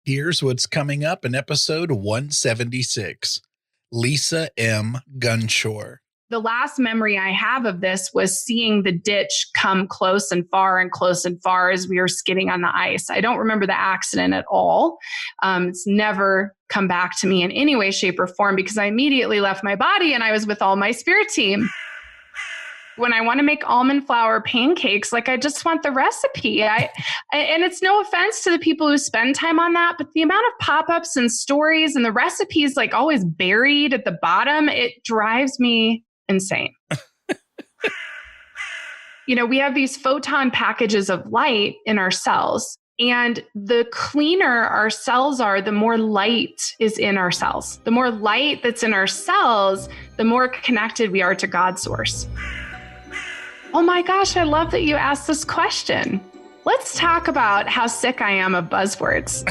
Here's what's coming up in episode 176. Lisa M. Gunshore. The last memory I have of this was seeing the ditch come close and far as we were skidding on the ice. I don't remember the accident at all. It's never come back to me in any way, shape, or form because I immediately left my body and I was with all my spirit team. When I want to make almond flour pancakes, I just want the recipe. And it's no offense to the people who spend time on that, but the amount of pop-ups and stories and the recipes always buried at the bottom, it drives me insane. We have these photon packages of light in our cells. And the cleaner our cells are, the more light is in our cells. The more light that's in our cells, the more connected we are to God's source. Oh my gosh, I love that you asked this question. Let's talk about how sick I am of buzzwords.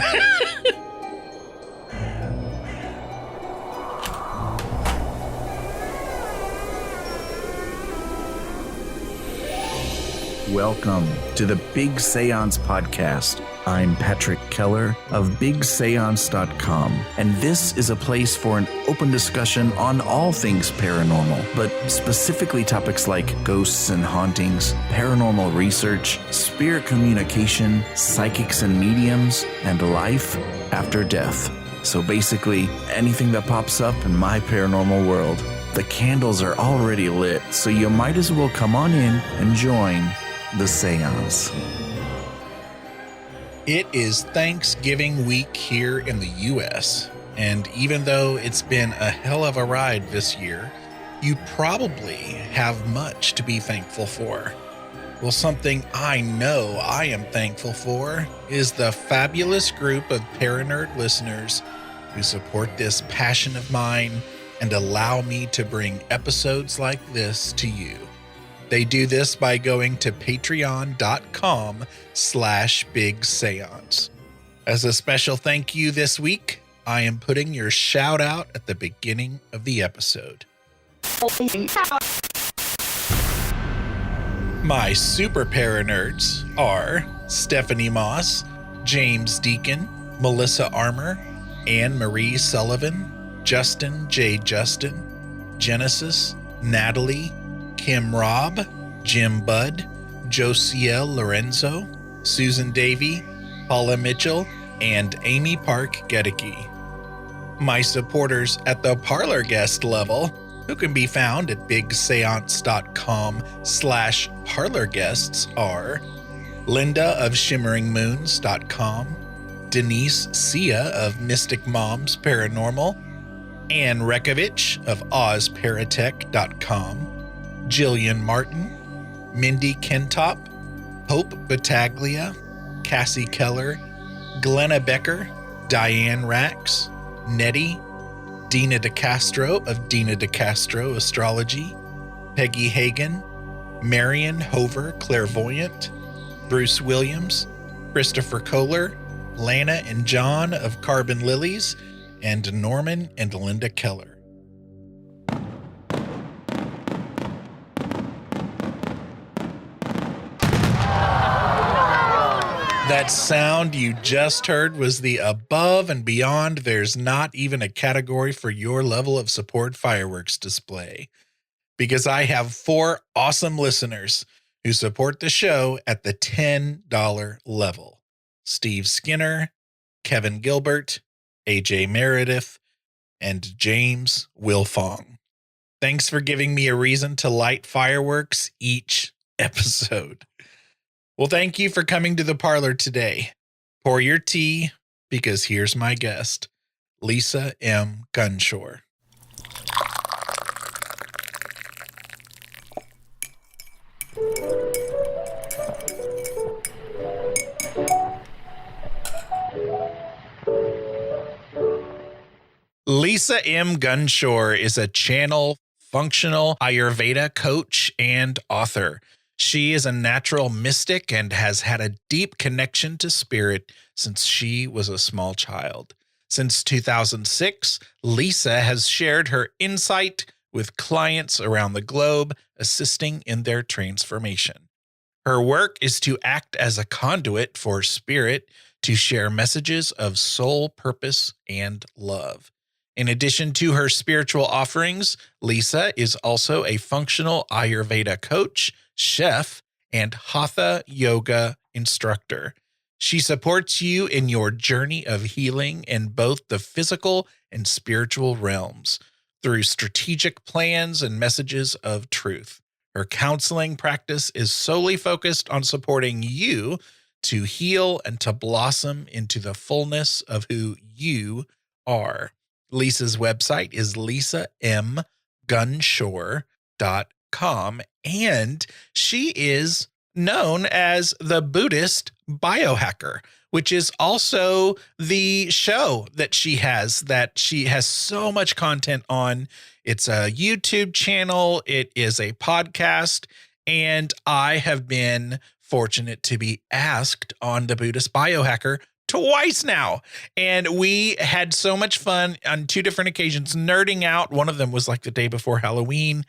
Welcome to the Big Seance podcast. I'm Patrick Keller of BigSeance.com, and this is a place for an open discussion on all things paranormal, but specifically topics like ghosts and hauntings, paranormal research, spirit communication, psychics and mediums, and life after death. So basically, anything that pops up in my paranormal world. The candles are already lit, so you might as well come on in and join the seance. It is Thanksgiving week here in the U.S., and even though it's been a hell of a ride this year, you probably have much to be thankful for. Well, something I know I am thankful for is the fabulous group of Paranerd listeners who support this passion of mine and allow me to bring episodes like this to you. They do this by going to patreon.com/Big Seance. As a special thank you this week, I am putting your shout out at the beginning of the episode. My super Paranerds are Stephanie Moss, James Deacon, Melissa Armour, Anne Marie Sullivan, Justin J. Justin, Genesis, Natalie, Kim Robb, Jim Budd, Josiel Lorenzo, Susan Davey, Paula Mitchell, and Amy Park Gedicke. My supporters at the Parlor guest level, who can be found at bigseance.com/parlorguests, are Linda of shimmeringmoons.com, Denise Sia of Mystic Moms Paranormal, Ann Rekovich of ozparatech.com, Jillian Martin, Mindy Kentop, Hope Battaglia, Cassie Keller, Glenna Becker, Diane Rax, Nettie, Dina DeCastro of Dina DeCastro Astrology, Peggy Hagan, Marion Hover Clairvoyant, Bruce Williams, Christopher Kohler, Lana and John of Carbon Lilies, and Norman and Linda Keller. That sound you just heard was the above and beyond. There's not even a category for your level of support fireworks display, because I have 4 awesome listeners who support the show at the $10 level. Steve Skinner, Kevin Gilbert, AJ Meredith, and James Wilfong. Thanks for giving me a reason to light fireworks each episode. Well, thank you for coming to the parlor today. Pour your tea, because here's my guest, Lisa M. Gunshore. Lisa M. Gunshore is a channel, functional Ayurveda coach, and author. She is a natural mystic and has had a deep connection to spirit since she was a small child. Since 2006, Lisa has shared her insight with clients around the globe, assisting in their transformation. Her work is to act as a conduit for spirit to share messages of soul purpose and love. In addition to her spiritual offerings, Lisa is also a functional Ayurveda coach, chef, and Hatha yoga instructor. She supports you in your journey of healing in both the physical and spiritual realms through strategic plans and messages of truth. Her counseling practice is solely focused on supporting you to heal and to blossom into the fullness of who you are. Lisa's website is lisamgunshore.com, and she is known as the Buddhist Biohacker, which is also the show that she has so much content on. It's a YouTube channel. It is a podcast. And I have been fortunate to be asked on the Buddhist Biohacker twice now. And we had so much fun on two different occasions, nerding out. One of them was like the day before Halloween.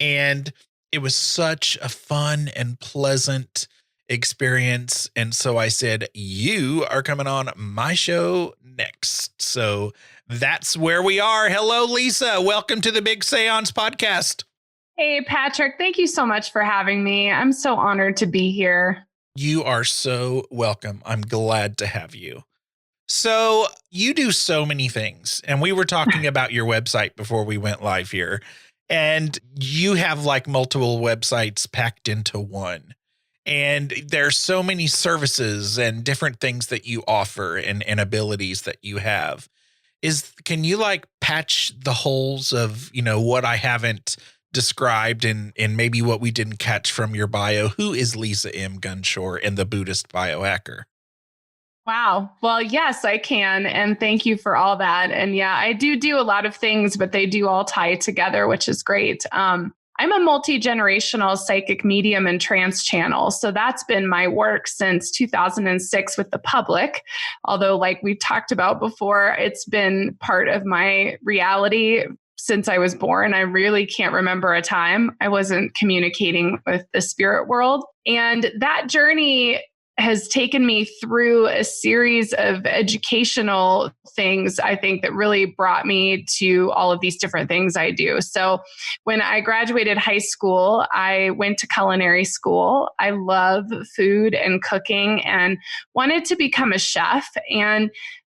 And it was such a fun and pleasant experience. And so I said, you are coming on my show next. So that's where we are. Hello, Lisa. Welcome to the Big Seance podcast. Hey, Patrick. Thank you so much for having me. I'm so honored to be here. You are so welcome. I'm glad to have you. So you do so many things. And we were talking about your website before we went live here. And you have like multiple websites packed into one. And there's so many services and different things that you offer and abilities that you have. Can you like patch the holes of, what I haven't described and maybe what we didn't catch from your bio? Who is Lisa M. Gunshore and the Buddhist Biohacker? Wow. Well, yes, I can. And thank you for all that. And yeah, I do a lot of things, but they do all tie together, which is great. I'm a multi-generational psychic medium and trance channel. So that's been my work since 2006 with the public. Although, like we've talked about before, it's been part of my reality since I was born. I really can't remember a time I wasn't communicating with the spirit world. And that journey has taken me through a series of educational things, I think, that really brought me to all of these different things I do. So when I graduated high school, I went to culinary school. I love food and cooking and wanted to become a chef. And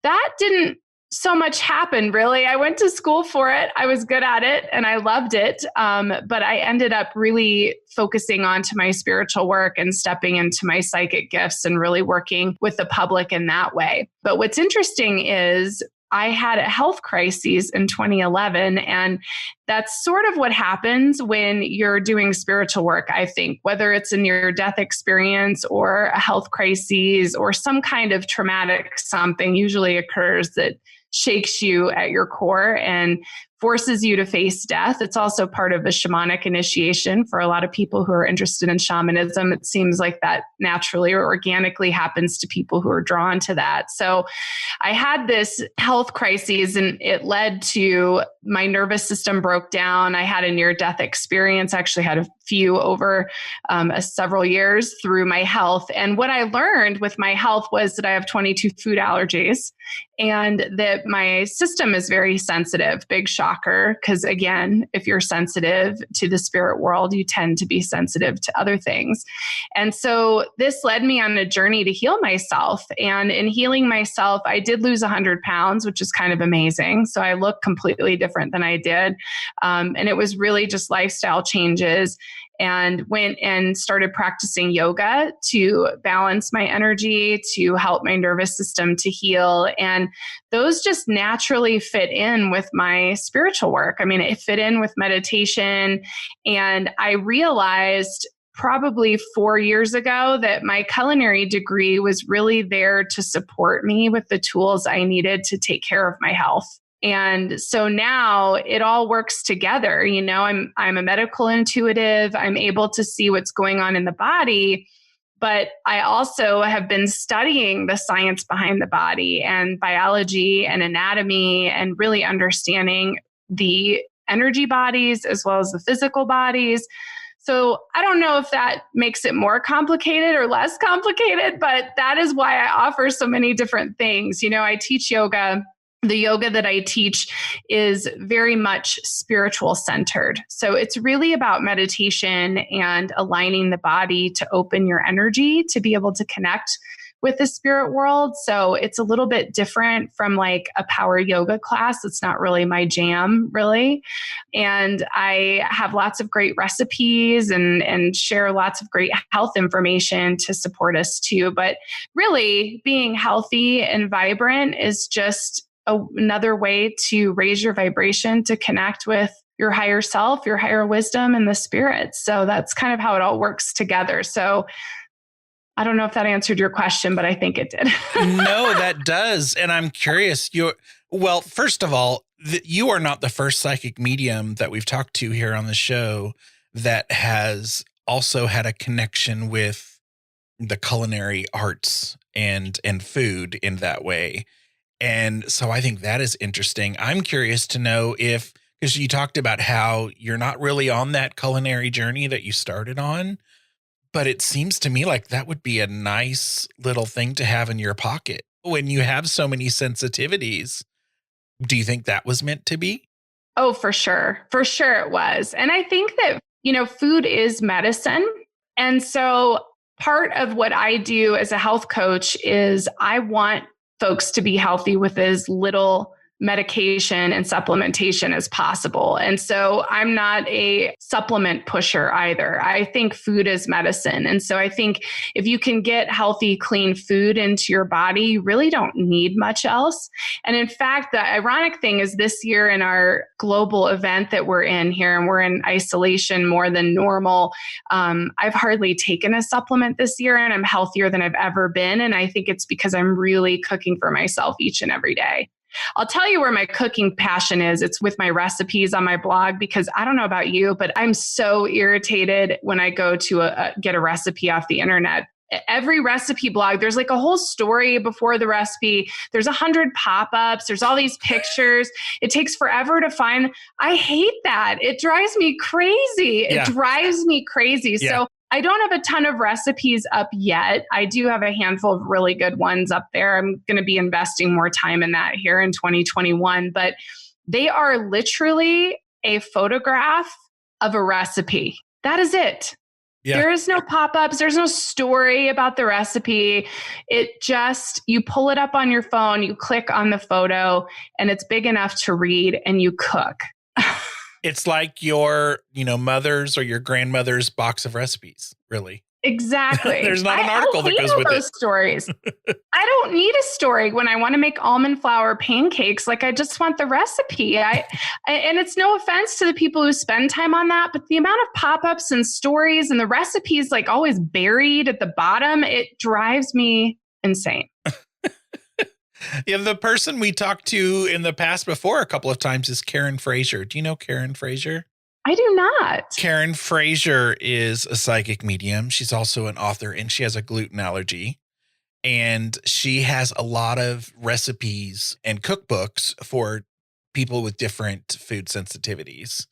that didn't so much happened, really. I went to school for it. I was good at it and I loved it. But I ended up really focusing onto my spiritual work and stepping into my psychic gifts and really working with the public in that way. But what's interesting is I had a health crisis in 2011. And that's sort of what happens when you're doing spiritual work, I think, whether it's a near-death experience or a health crisis or some kind of traumatic something usually occurs that shakes you at your core and forces you to face death. It's also part of a shamanic initiation for a lot of people who are interested in shamanism. It seems like that naturally or organically happens to people who are drawn to that. So I had this health crisis and it led to my nervous system broke down. I had a near-death experience. I actually had a few over several years through my health. And what I learned with my health was that I have 22 food allergies and that my system is very sensitive. Big shocker, because again, if you're sensitive to the spirit world, you tend to be sensitive to other things. And so this led me on a journey to heal myself. And in healing myself, I did lose 100 pounds, which is kind of amazing. So I look completely different than I did. And it was really just lifestyle changes. And went and started practicing yoga to balance my energy, to help my nervous system to heal. And those just naturally fit in with my spiritual work. I mean, it fit in with meditation. And I realized probably 4 years ago that my culinary degree was really there to support me with the tools I needed to take care of my health. And so now it all works together. You know, I'm a medical intuitive. I'm able to see what's going on in the body, but I also have been studying the science behind the body and biology and anatomy and really understanding the energy bodies as well as the physical bodies. So I don't know if that makes it more complicated or less complicated, but that is why I offer so many different things. I teach yoga. The yoga that I teach is very much spiritual centered. So it's really about meditation and aligning the body to open your energy to be able to connect with the spirit world. So it's a little bit different from like a power yoga class. It's not really my jam, really. And I have lots of great recipes and share lots of great health information to support us too. But really, being healthy and vibrant is just another way to raise your vibration, to connect with your higher self, your higher wisdom, and the spirit. So that's kind of how it all works together. So I don't know if that answered your question, but I think it did. No, that does. And I'm curious. Well, first of all, you are not the first psychic medium that we've talked to here on the show that has also had a connection with the culinary arts and food in that way. And so I think that is interesting. I'm curious to know because you talked about how you're not really on that culinary journey that you started on, but it seems to me like that would be a nice little thing to have in your pocket when you have so many sensitivities. Do you think that was meant to be? Oh, for sure. For sure it was. And I think that, food is medicine. And so part of what I do as a health coach is I want folks to be healthy with as little medication and supplementation as possible. And so I'm not a supplement pusher either. I think food is medicine. And so I think if you can get healthy, clean food into your body, you really don't need much else. And in fact, the ironic thing is this year in our global event that we're in here, and we're in isolation more than normal, I've hardly taken a supplement this year, and I'm healthier than I've ever been. And I think it's because I'm really cooking for myself each and every day. I'll tell you where my cooking passion is. It's with my recipes on my blog, because I don't know about you, but I'm so irritated when I go to get a recipe off the internet. Every recipe blog, there's like a whole story before the recipe. There's 100 pop-ups. There's all these pictures. It takes forever to find. I hate that. It drives me crazy. Yeah. It drives me crazy. Yeah. So I don't have a ton of recipes up yet. I do have a handful of really good ones up there. I'm going to be investing more time in that here in 2021, but they are literally a photograph of a recipe. That is it. Yeah. There is no pop-ups. There's no story about the recipe. It just, you pull it up on your phone, you click on the photo, and it's big enough to read, and you cook. It's like your, mother's or your grandmother's box of recipes, really. Exactly. There's not an article that goes with those stories. I don't need a story when I want to make almond flour pancakes. Like, I just want the recipe. And it's no offense to the people who spend time on that, but the amount of pop-ups and stories and the recipes like always buried at the bottom, it drives me insane. Yeah, the person we talked to in the past before a couple of times is Karen Fraser. Do you know Karen Fraser? I do not. Karen Fraser is a psychic medium. She's also an author, and she has a gluten allergy. And she has a lot of recipes and cookbooks for people with different food sensitivities.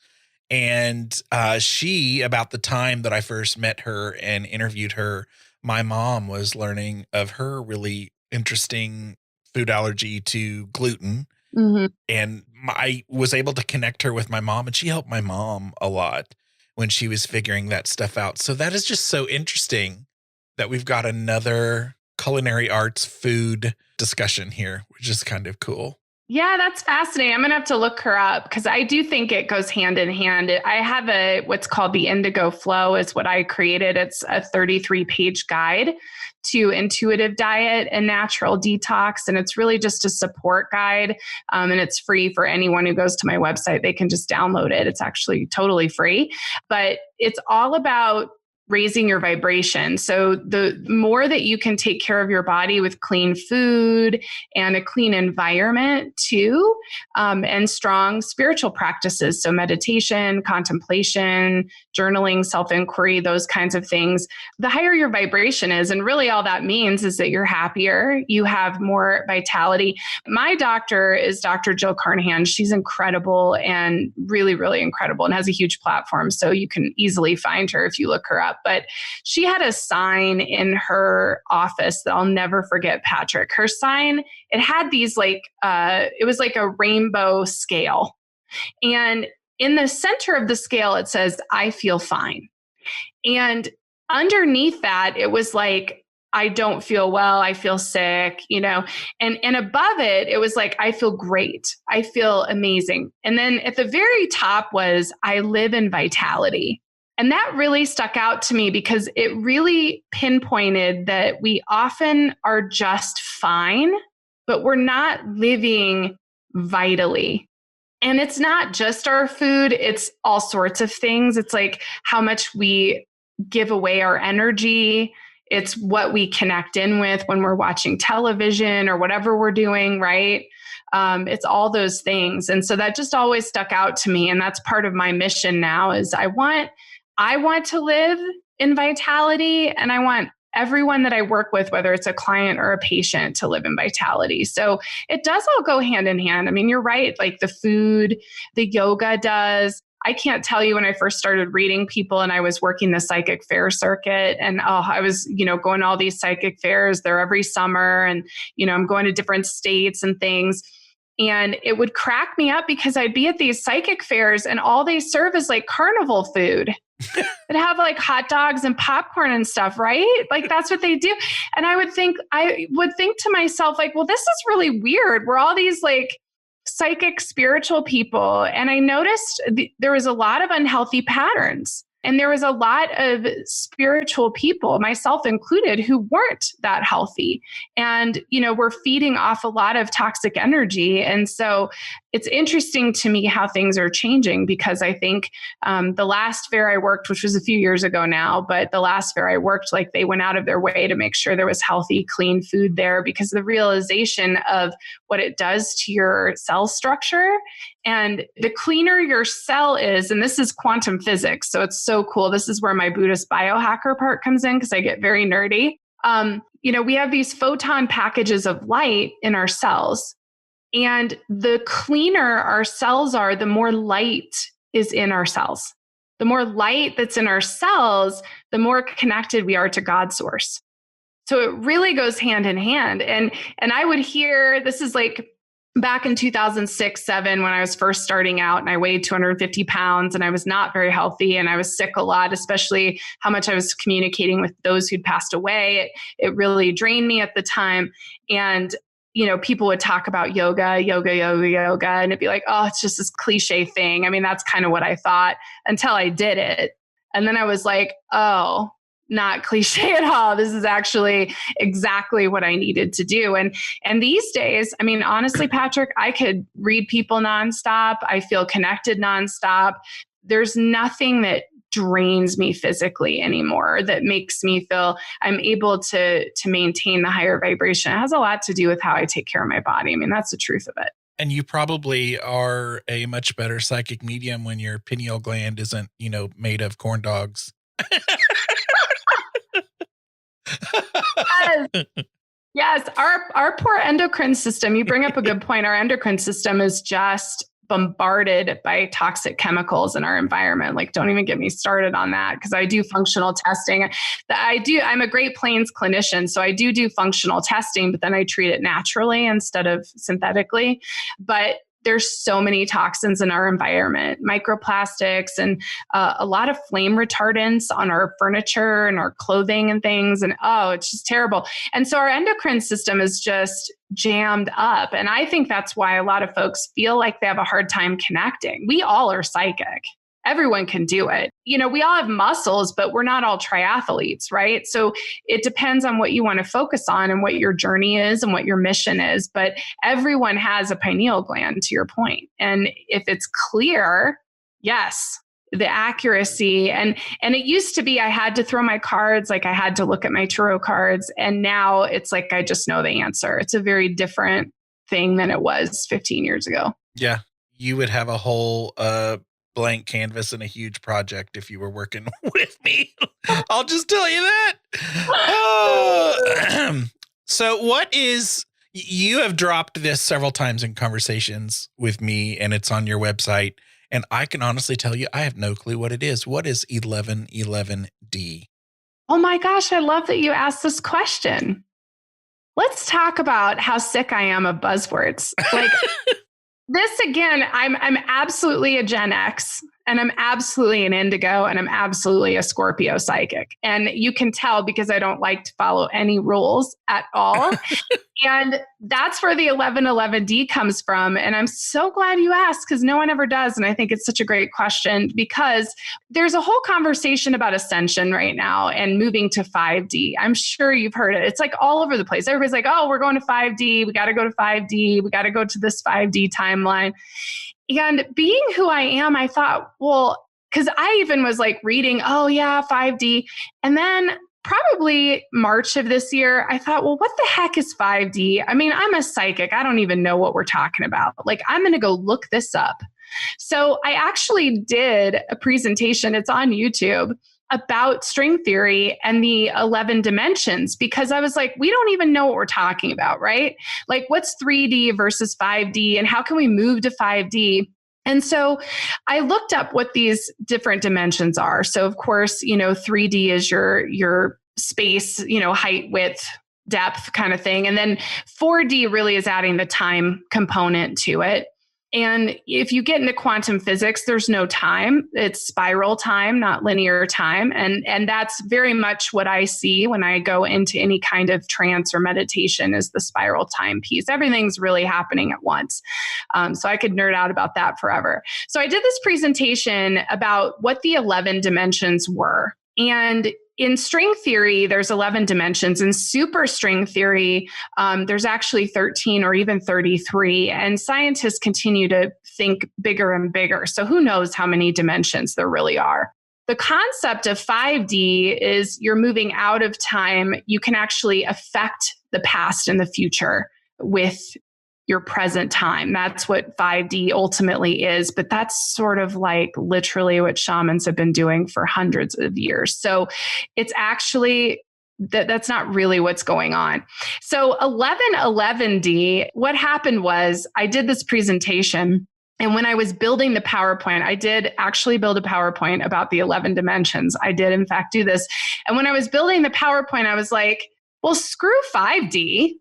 And she, about the time that I first met her and interviewed her, my mom was learning of her really interesting food allergy to gluten. Mm-hmm. And I was able to connect her with my mom, and she helped my mom a lot when she was figuring that stuff out. So that is just so interesting that we've got another culinary arts food discussion here, which is kind of cool. Yeah, that's fascinating. I'm going to have to look her up because I do think it goes hand in hand. I have what's called the Indigo Flow is what I created. It's a 33-page guide to intuitive diet and natural detox. And it's really just a support guide. And it's free for anyone who goes to my website. They can just download it. It's actually totally free, but it's all about raising your vibration. So the more that you can take care of your body with clean food and a clean environment too, and strong spiritual practices. So meditation, contemplation, journaling, self-inquiry, those kinds of things, the higher your vibration is. And really all that means is that you're happier, you have more vitality. My doctor is Dr. Jill Carnahan. She's incredible and really, really incredible and has a huge platform. So you can easily find her if you look her up. But she had a sign in her office that I'll never forget, Patrick. Her sign, it had these it was like a rainbow scale. And in the center of the scale, it says, I feel fine. And underneath that, it was like, I don't feel well, I feel sick, and above it, it was like, I feel great, I feel amazing. And then at the very top was, I live in vitality. And that really stuck out to me because it really pinpointed that we often are just fine, but we're not living vitally. And it's not just our food, it's all sorts of things. It's like how much we give away our energy. It's what we connect in with when we're watching television or whatever we're doing, right? It's all those things. And so that just always stuck out to me. And that's part of my mission now is I want to live in vitality, and I want everyone that I work with, whether it's a client or a patient, to live in vitality. So it does all go hand in hand. I mean, you're right. Like the food, the yoga does. I can't tell you when I first started reading people and I was working the psychic fair circuit and I was, going to all these psychic fairs there every summer and, I'm going to different states and things. And it would crack me up because I'd be at these psychic fairs and all they serve is like carnival food. They'd have like hot dogs and popcorn and stuff, right? Like that's what they do. And I would think to myself, like, well, this is really weird. We're all these like psychic spiritual people. And I noticed there was a lot of unhealthy patterns. And there was a lot of spiritual people, myself included, who weren't that healthy. And, we're feeding off a lot of toxic energy. And so it's interesting to me how things are changing because I think the last fair I worked, which was a few years ago now, but the last fair I worked, like they went out of their way to make sure there was healthy, clean food there because the realization of what it does to your cell structure. And the cleaner your cell is, and this is quantum physics, so it's so cool. This is where my Buddhist biohacker part comes in because I get very nerdy. We have these photon packages of light in our cells. And the cleaner our cells are, the more light is in our cells. The more light that's in our cells, the more connected we are to God's source. So it really goes hand in hand. And I would hear, this is like back in 2006, 2007, when I was first starting out and I weighed 250 pounds and I was not very healthy and I was sick a lot, especially how much I was communicating with those who'd passed away. It really drained me at the time. And people would talk about yoga, and it'd be like, oh, it's just this cliche thing. I mean, that's kind of what I thought until I did it. And then I was like, oh, not cliche at all. This is actually exactly what I needed to do. And these days, I mean, honestly, Patrick, I could read people nonstop. I feel connected nonstop. There's nothing that drains me physically anymore that makes me feel I'm able to maintain the higher vibration. It has a lot to do with how I take care of my body. I mean, that's the truth of it. And you probably are a much better psychic medium when your pineal gland isn't, made of corn dogs. Yes. Our poor endocrine system, you bring up a good point. Our endocrine system is just bombarded by toxic chemicals in our environment. Like, don't even get me started on that because I do functional testing. I'm a Great Plains clinician, so I do functional testing, but then I treat it naturally instead of synthetically. But there's so many toxins in our environment, microplastics and a lot of flame retardants on our furniture and our clothing and things. And it's just terrible. And so our endocrine system is just jammed up. And I think that's why a lot of folks feel like they have a hard time connecting. We all are psychic. Everyone can do it. We all have muscles, but we're not all triathletes, right? So it depends on what you want to focus on and what your journey is and what your mission is. But everyone has a pineal gland, to your point. And if it's clear, yes, the accuracy. And it used to be I had to throw my cards, like I had to look at my tarot cards. And now it's like I just know the answer. It's a very different thing than it was 15 years ago. Yeah. You would have a whole blank canvas and a huge project if you were working with me. I'll just tell you that. So what is, you have dropped this several times in conversations with me, and it's on your website. And I can honestly tell you, I have no clue what it is. What is 1111D? Oh my gosh, I love that you asked this question. Let's talk about how sick I am of buzzwords. Like this again, I'm absolutely a Gen X, and I'm absolutely an indigo, and I'm absolutely a Scorpio psychic. And you can tell because I don't like to follow any rules at all. And that's where the 1111D comes from. And I'm so glad you asked, because no one ever does. And I think it's such a great question, because there's a whole conversation about ascension right now and moving to 5D. I'm sure you've heard it. It's like all over the place. Everybody's like, oh, we're going to 5D. We got to go to 5D. We got to go to this 5D timeline. And being who I am, I thought, well, because I even was like reading, oh yeah, 5D. And then probably March of this year, I thought, well, what the heck is 5D? I mean, I'm a psychic. I don't even know what we're talking about. Like, I'm going to go look this up. So I actually did a presentation, it's on YouTube, about string theory and the 11 dimensions, because I was like, we don't even know what we're talking about, right? Like, what's 3D versus 5D, and how can we move to 5D? And so I looked up what these different dimensions are. So of course, 3D is your space, height, width, depth kind of thing. And then 4D really is adding the time component to it. And if you get into quantum physics, there's no time. It's spiral time, not linear time. And that's very much what I see when I go into any kind of trance or meditation, is the spiral time piece. Everything's really happening at once. So I could nerd out about that forever. So I did this presentation about what the 11 dimensions were. And in string theory, there's 11 dimensions. In super string theory, there's actually 13 or even 33. And scientists continue to think bigger and bigger. So who knows how many dimensions there really are. The concept of 5D is you're moving out of time. You can actually affect the past and the future with your present time. That's what 5D ultimately is, but that's sort of like literally what shamans have been doing for hundreds of years. So it's actually, that's not really what's going on. So 1111D, what happened was I did this presentation, and when I was building the PowerPoint, I did actually build a PowerPoint about the 11 dimensions. I did in fact do this. And when I was building the PowerPoint, I was like, well, screw 5D.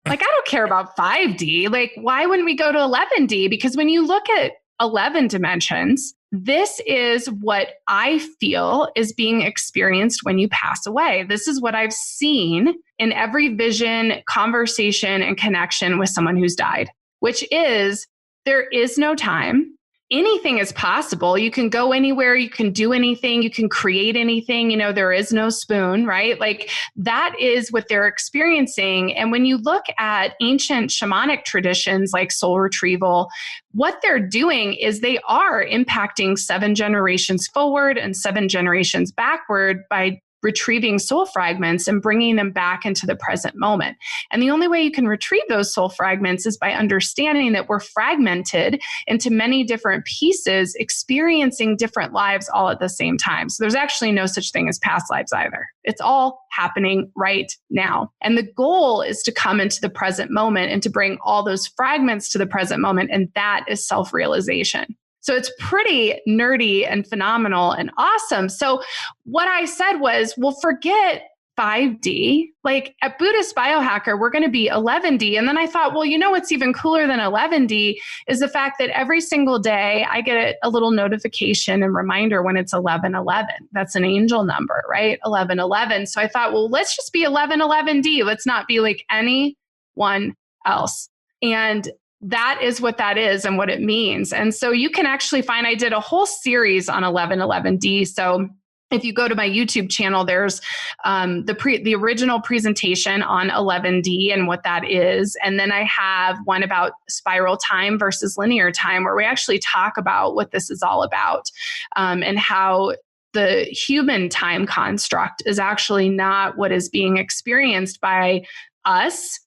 Like, I don't care about 5D. Like, why wouldn't we go to 11D? Because when you look at 11 dimensions, this is what I feel is being experienced when you pass away. This is what I've seen in every vision, conversation, and connection with someone who's died, which is there is no time. Anything is possible. You can go anywhere. You can do anything. You can create anything. There is no spoon, right? Like, that is what they're experiencing. And when you look at ancient shamanic traditions like soul retrieval, what they're doing is they are impacting 7 generations forward and 7 generations backward by retrieving soul fragments and bringing them back into the present moment. And the only way you can retrieve those soul fragments is by understanding that we're fragmented into many different pieces, experiencing different lives all at the same time. So there's actually no such thing as past lives either. It's all happening right now. And the goal is to come into the present moment and to bring all those fragments to the present moment. And that is self-realization. So it's pretty nerdy and phenomenal and awesome. So what I said was, well, forget 5D. Like, at Buddhist Biohacker, we're going to be 11D. And then I thought, well, what's even cooler than 11D is the fact that every single day I get a little notification and reminder when it's 1111. That's an angel number, right? 1111. So I thought, well, let's just be 1111D. Let's not be like anyone else. And that is what that is and what it means. And so you can actually find, I did a whole series on 1111D. So if you go to my YouTube channel, there's the original presentation on 11D and what that is. And then I have one about spiral time versus linear time, where we actually talk about what this is all about, and how the human time construct is actually not what is being experienced by us,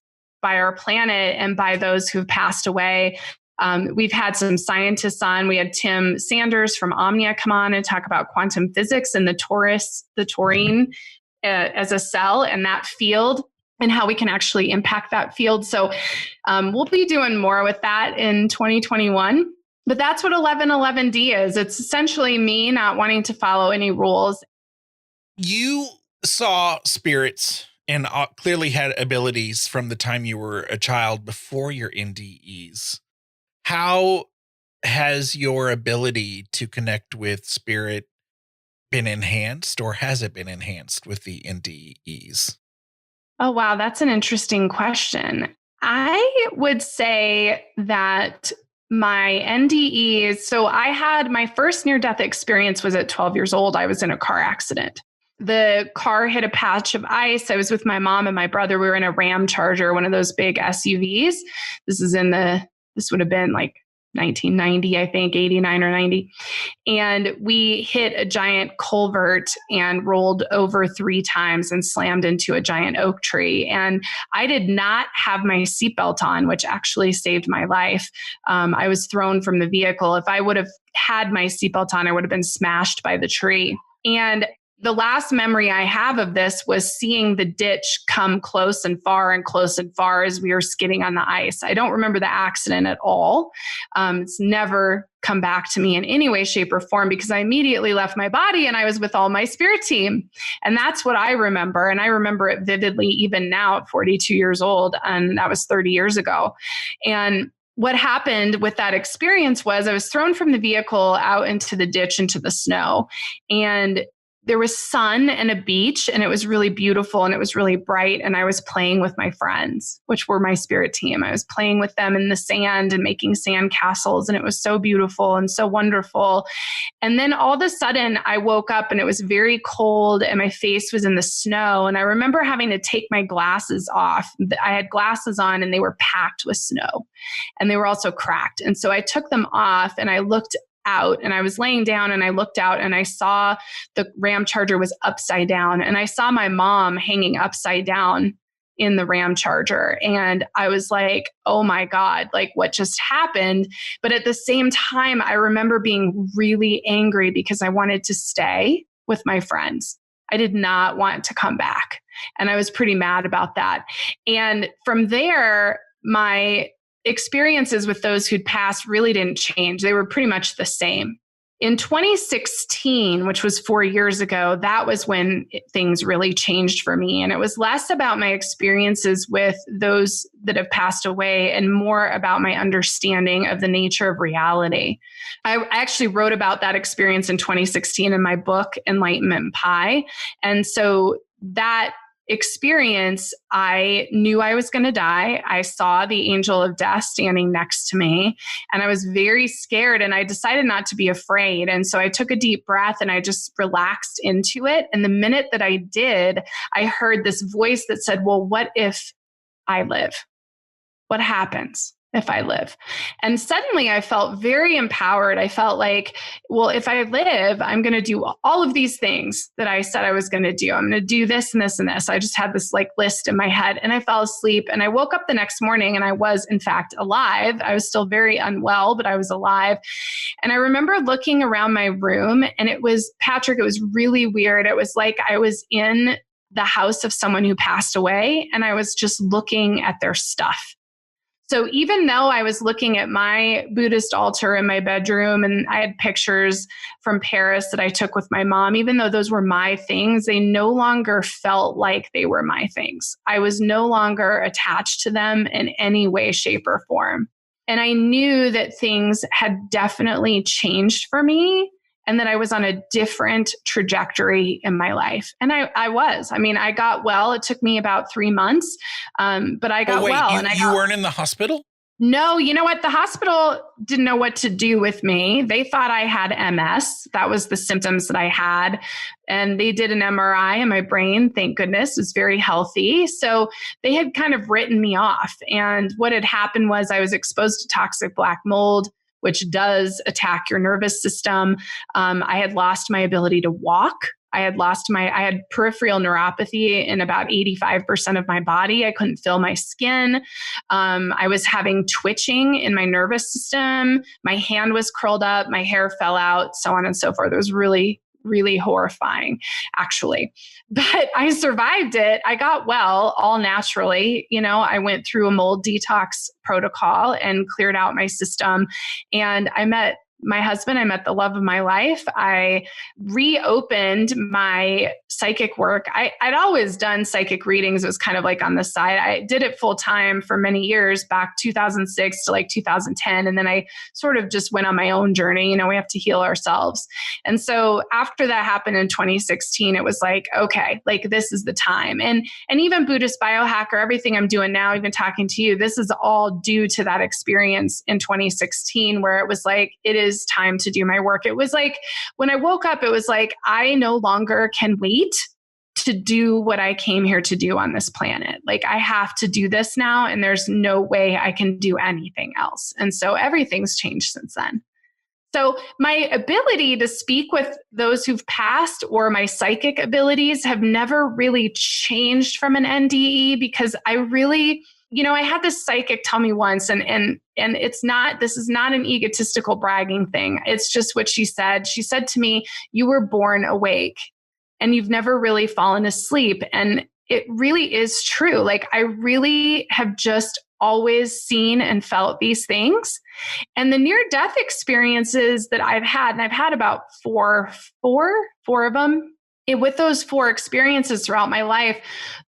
by our planet, and by those who've passed away. We've had some scientists on. We had Tim Sanders from Omnia come on and talk about quantum physics and the taurine as a cell and that field, and how we can actually impact that field. So we'll be doing more with that in 2021. But that's what 1111D is. It's essentially me not wanting to follow any rules. You saw spirits and clearly had abilities from the time you were a child before your NDEs. How has your ability to connect with spirit been enhanced, or has it been enhanced with the NDEs? Oh, wow. That's an interesting question. I would say that my NDEs, so I had my first near-death experience was at 12 years old. I was in a car accident. The car hit a patch of ice. I was with my mom and my brother. We were in a Ram Charger, one of those big SUVs. This would have been like 1990, I think, 89 or 90. And we hit a giant culvert and rolled over 3 times and slammed into a giant oak tree. And I did not have my seatbelt on, which actually saved my life. I was thrown from the vehicle. If I would have had my seatbelt on, I would have been smashed by the tree. And the last memory I have of this was seeing the ditch come close and far as we were skidding on the ice. I don't remember the accident at all. It's never come back to me in any way, shape, or form, because I immediately left my body and I was with all my spirit team. And that's what I remember. And I remember it vividly even now at 42 years old. And that was 30 years ago. And what happened with that experience was I was thrown from the vehicle out into the ditch, into the snow. And there was sun and a beach, and it was really beautiful and it was really bright. And I was playing with my friends, which were my spirit team. I was playing with them in the sand and making sand castles. And it was so beautiful and so wonderful. And then all of a sudden I woke up and it was very cold and my face was in the snow. And I remember having to take my glasses off. I had glasses on and they were packed with snow and they were also cracked. And so I took them off and I looked out, and I was laying down and I looked out and I saw the Ram Charger was upside down, and I saw my mom hanging upside down in the Ram Charger. And I was like, oh my God, like what just happened? But at the same time, I remember being really angry because I wanted to stay with my friends. I did not want to come back. And I was pretty mad about that. And from there, my experiences with those who'd passed really didn't change. They were pretty much the same. In 2016, which was 4 years ago, that was when things really changed for me. And it was less about my experiences with those that have passed away and more about my understanding of the nature of reality. I actually wrote about that experience in 2016 in my book, Enlightenment Pie. And so that experience, I knew I was going to die. I saw the angel of death standing next to me and I was very scared, and I decided not to be afraid. And so I took a deep breath and I just relaxed into it. And the minute that I did, I heard this voice that said, well, what if I live? What happens if I live? And suddenly I felt very empowered. I felt like, well, if I live, I'm going to do all of these things that I said I was going to do. I'm going to do this and this and this. I just had this like list in my head, and I fell asleep and I woke up the next morning and I was in fact alive. I was still very unwell, but I was alive. And I remember looking around my room, and it was, Patrick, it was really weird. It was like I was in the house of someone who passed away and I was just looking at their stuff. So even though I was looking at my Buddhist altar in my bedroom, and I had pictures from Paris that I took with my mom, even though those were my things, they no longer felt like they were my things. I was no longer attached to them in any way, shape, or form. And I knew that things had definitely changed for me, and that I was on a different trajectory in my life. And I was. I mean, I got well. It took me about 3 months, but I got well. You weren't in the hospital? No, you know what? The hospital didn't know what to do with me. They thought I had MS. That was the symptoms that I had. And they did an MRI in my brain. Thank goodness. It was very healthy. So they had kind of written me off. And what had happened was I was exposed to toxic black mold, which does attack your nervous system. I had lost my ability to walk. I had peripheral neuropathy in about 85% of my body. I couldn't feel my skin. I was having twitching in my nervous system. My hand was curled up. My hair fell out, so on and so forth. It was really, really horrifying, actually. But I survived it. I got well all naturally. I went through a mold detox protocol and cleared out my system. And I met my husband. I met the love of my life. I reopened my psychic work. I'd always done psychic readings. It was kind of like on the side. I did it full time for many years, back 2006 to like 2010. And then I sort of just went on my own journey. We have to heal ourselves. And so after that happened in 2016, it was like, okay, like this is the time. And even Buddhist Biohacker, everything I'm doing now, even talking to you, this is all due to that experience in 2016, where it was like, it is time to do my work. It was like, when I woke up, it was like, I no longer can wait to do what I came here to do on this planet. Like, I have to do this now, and there's no way I can do anything else. And so everything's changed since then. So my ability to speak with those who've passed, or my psychic abilities, have never really changed from an NDE, because I really, I had this psychic tell me once, and this is not an egotistical bragging thing. It's just what she said. She said to me, "You were born awake and you've never really fallen asleep." And it really is true. Like, I really have just always seen and felt these things. And the near-death experiences that I've had, and I've had about four of them. With those 4 experiences throughout my life,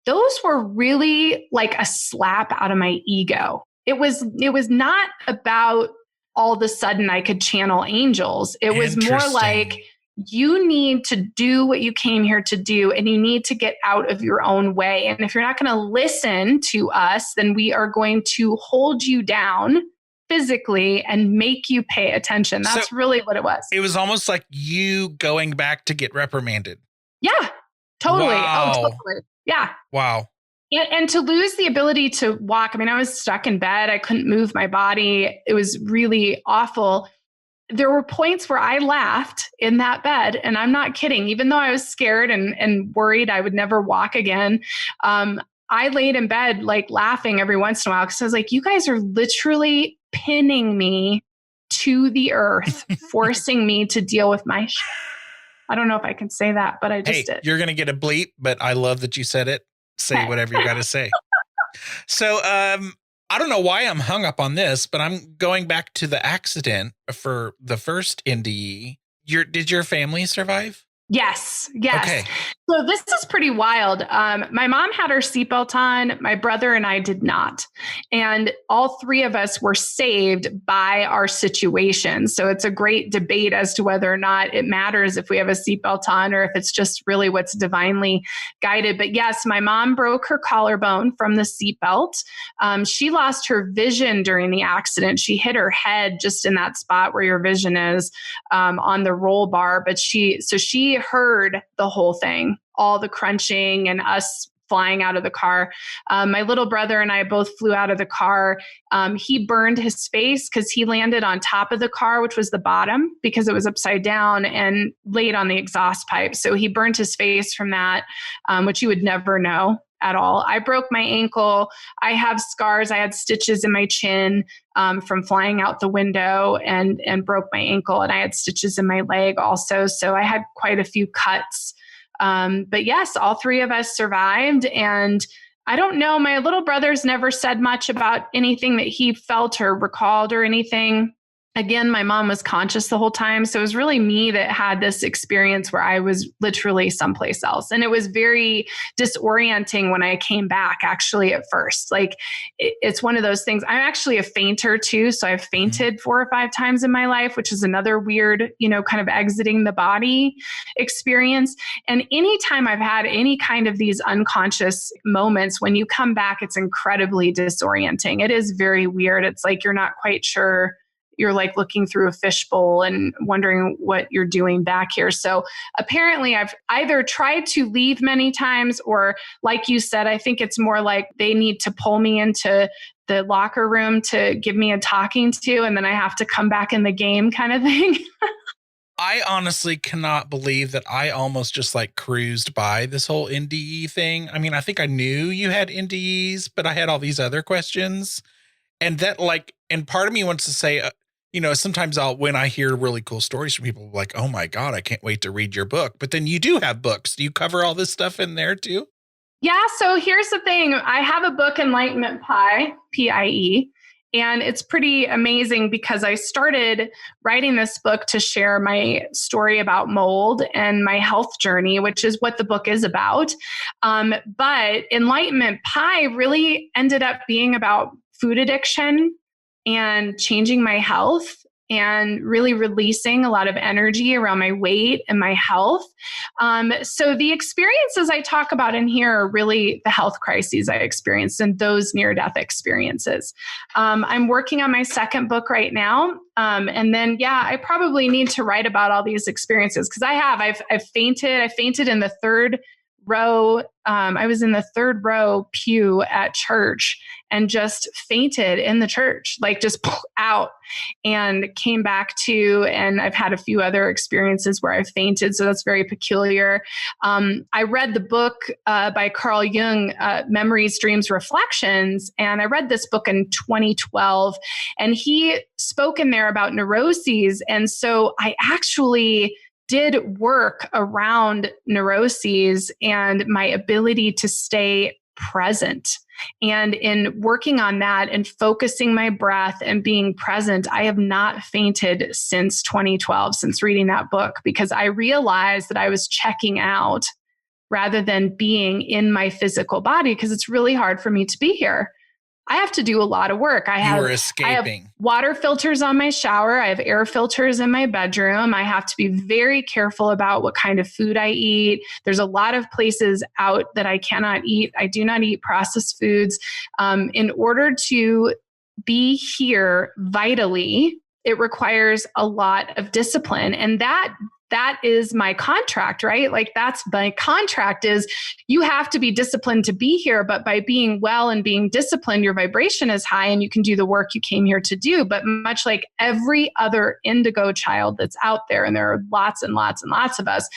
those were really like a slap out of my ego. It was not about all of a sudden I could channel angels. It was more like, you need to do what you came here to do, and you need to get out of your own way. And if you're not going to listen to us, then we are going to hold you down physically and make you pay attention. That's really what it was. It was almost like you going back to get reprimanded. Yeah, totally. Wow. Oh, totally. Yeah. Wow. And to lose the ability to walk. I mean, I was stuck in bed. I couldn't move my body. It was really awful. There were points where I laughed in that bed, and I'm not kidding. Even though I was scared and worried I would never walk again, I laid in bed like laughing every once in a while, because I was like, you guys are literally pinning me to the earth, forcing me to deal with my shit. I don't know if I can say that, but I just did. You're going to get a bleep, but I love that you said it. Say whatever you got to say. So I don't know why I'm hung up on this, but I'm going back to the accident for the first NDE. Did your family survive? Yes. Okay. So this is pretty wild. My mom had her seatbelt on. My brother and I did not. And all 3 of us were saved by our situation. So it's a great debate as to whether or not it matters if we have a seatbelt on, or if it's just really what's divinely guided. But yes, my mom broke her collarbone from the seatbelt. She lost her vision during the accident. She hit her head just in that spot where your vision is, on the roll bar. But she heard the whole thing, all the crunching and us flying out of the car. My little brother and I both flew out of the car. He burned his face because he landed on top of the car, which was the bottom, because it was upside down, and laid on the exhaust pipe. So he burned his face from that, which you would never know at all. I broke my ankle. I have scars. I had stitches in my chin from flying out the window, and broke my ankle. And I had stitches in my leg also. So I had quite a few cuts. But yes, all 3 of us survived. And I don't know, my little brother's never said much about anything that he felt or recalled or anything. Again, my mom was conscious the whole time. So it was really me that had this experience where I was literally someplace else. And it was very disorienting when I came back, actually, at first. Like, it's one of those things. I'm actually a fainter too. So I've fainted 4 or 5 times in my life, which is another weird, kind of exiting the body experience. And anytime I've had any kind of these unconscious moments, when you come back, it's incredibly disorienting. It is very weird. It's like you're not quite sure. You're like looking through a fishbowl and wondering what you're doing back here. So apparently I've either tried to leave many times, or like you said, I think it's more like they need to pull me into the locker room to give me a talking to, and then I have to come back in the game kind of thing. I honestly cannot believe that I almost just like cruised by this whole NDE thing. I mean, I think I knew you had NDEs, but I had all these other questions. And that and part of me wants to say, sometimes when I hear really cool stories from people, like, oh my God, I can't wait to read your book. But then you do have books. Do you cover all this stuff in there too? Yeah. So here's the thing. I have a book, Enlightenment Pie, P-I-E, and it's pretty amazing because I started writing this book to share my story about mold and my health journey, which is what the book is about. But Enlightenment Pie really ended up being about food addiction and changing my health and really releasing a lot of energy around my weight and my health. So the experiences I talk about in here are really the health crises I experienced and those near-death experiences. I'm working on my second book right now. And then, I probably need to write about all these experiences because I've fainted. I fainted in the third row. I was in the third row pew at church and just fainted in the church, like just out, and came back to, and I've had a few other experiences where I've fainted. So that's very peculiar. I read the book by Carl Jung, Memories, Dreams, Reflections. And I read this book in 2012, and he spoke in there about neuroses. And so I actually did work around neuroses and my ability to stay present. And in working on that and focusing my breath and being present, I have not fainted since 2012, since reading that book, because I realized that I was checking out rather than being in my physical body, because it's really hard for me to be here. I have to do a lot of work. I have water filters on my shower. I have air filters in my bedroom. I have to be very careful about what kind of food I eat. There's a lot of places out that I cannot eat. I do not eat processed foods. In order to be here vitally, it requires a lot of discipline. And that is my contract, right? Like that's my contract is you have to be disciplined to be here, but by being well and being disciplined, your vibration is high and you can do the work you came here to do. But much like every other indigo child that's out there, and there are lots and lots and lots of us,